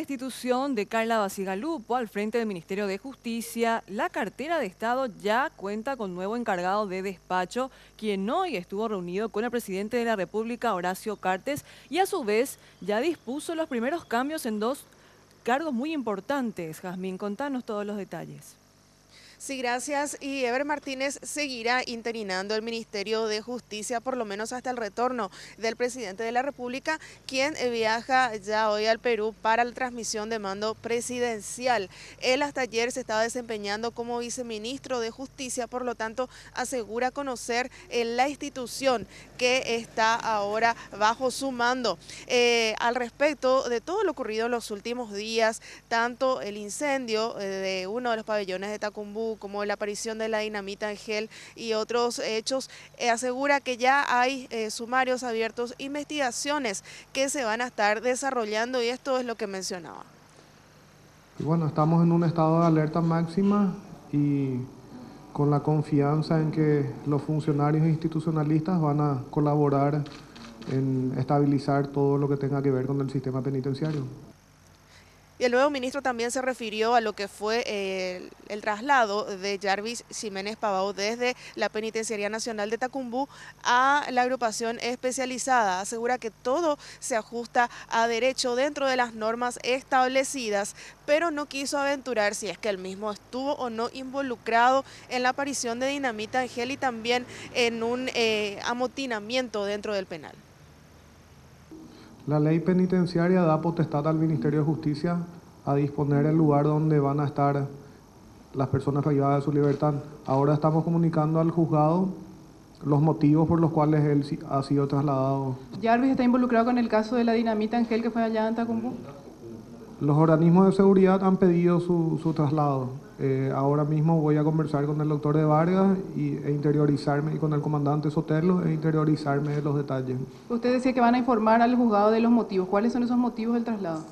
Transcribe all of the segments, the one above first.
destitución de Carla Basigalupo al frente del Ministerio de Justicia, la cartera de Estado ya cuenta con nuevo encargado de despacho, quien hoy estuvo reunido con el presidente de la República, Horacio Cartes, y a su vez ya dispuso los primeros cambios en dos cargos muy importantes. Jazmín, contanos todos los detalles. Sí, gracias. Y Eber Martínez seguirá interinando el Ministerio de Justicia, por lo menos hasta el retorno del presidente de la República, quien viaja ya hoy al Perú para la transmisión de mando presidencial. Él hasta ayer se estaba desempeñando como viceministro de Justicia, por lo tanto asegura conocer la institución que está ahora bajo su mando. Al respecto de todo lo ocurrido en los últimos días, tanto el incendio de uno de los pabellones de Tacumbú, como la aparición de la dinamita en gel y otros hechos, asegura que ya hay sumarios abiertos, investigaciones que se van a estar desarrollando, y esto es lo que mencionaba. Y bueno, estamos en un estado de alerta máxima y con la confianza en que los funcionarios institucionalistas van a colaborar en estabilizar todo lo que tenga que ver con el sistema penitenciario. Y el nuevo ministro también se refirió a lo que fue el traslado de Jarvis Ximénez Pavao desde la Penitenciaría Nacional de Tacumbú a la agrupación especializada. Asegura que todo se ajusta a derecho dentro de las normas establecidas, pero no quiso aventurar si es que él mismo estuvo o no involucrado en la aparición de dinamita en gel y también en un amotinamiento dentro del penal. La ley penitenciaria da potestad al Ministerio de Justicia a disponer el lugar donde van a estar las personas privadas de su libertad. Ahora estamos comunicando al juzgado los motivos por los cuales él ha sido trasladado. ¿Jarvis está involucrado con el caso de la dinamita Angel que fue allá en Tacumbú? Los organismos de seguridad han pedido su traslado. Ahora mismo voy a conversar con el doctor de Vargas e interiorizarme, y con el comandante Sotelo, e interiorizarme de los detalles. Usted decía que van a informar al juzgado de los motivos. ¿Cuáles son esos motivos del traslado?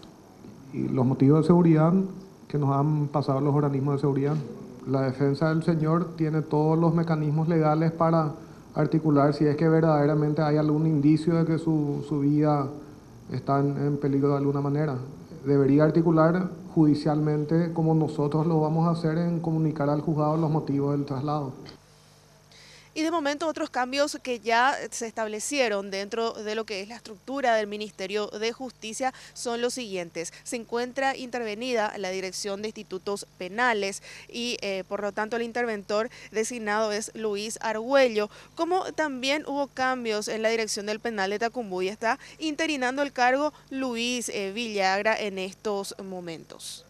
Y los motivos de seguridad que nos han pasado los organismos de seguridad. La defensa del señor tiene todos los mecanismos legales para articular si es que verdaderamente hay algún indicio de que su vida está en peligro de alguna manera. Debería articular judicialmente, como nosotros lo vamos a hacer, en comunicar al juzgado los motivos del traslado. Y de momento otros cambios que ya se establecieron dentro de lo que es la estructura del Ministerio de Justicia son los siguientes. Se encuentra intervenida la Dirección de Institutos Penales y por lo tanto el interventor designado es Luis Argüello, como también hubo cambios en la dirección del penal de Tacumbú y está interinando el cargo Luis Villagra en estos momentos.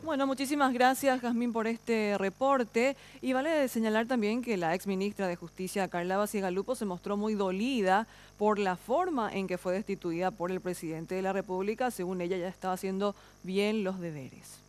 Bueno, muchísimas gracias, Jazmín, por este reporte. Y vale señalar también que la ex ministra de Justicia, Carla Basigalupo, se mostró muy dolida por la forma en que fue destituida por el presidente de la República. Según ella, ya estaba haciendo bien los deberes.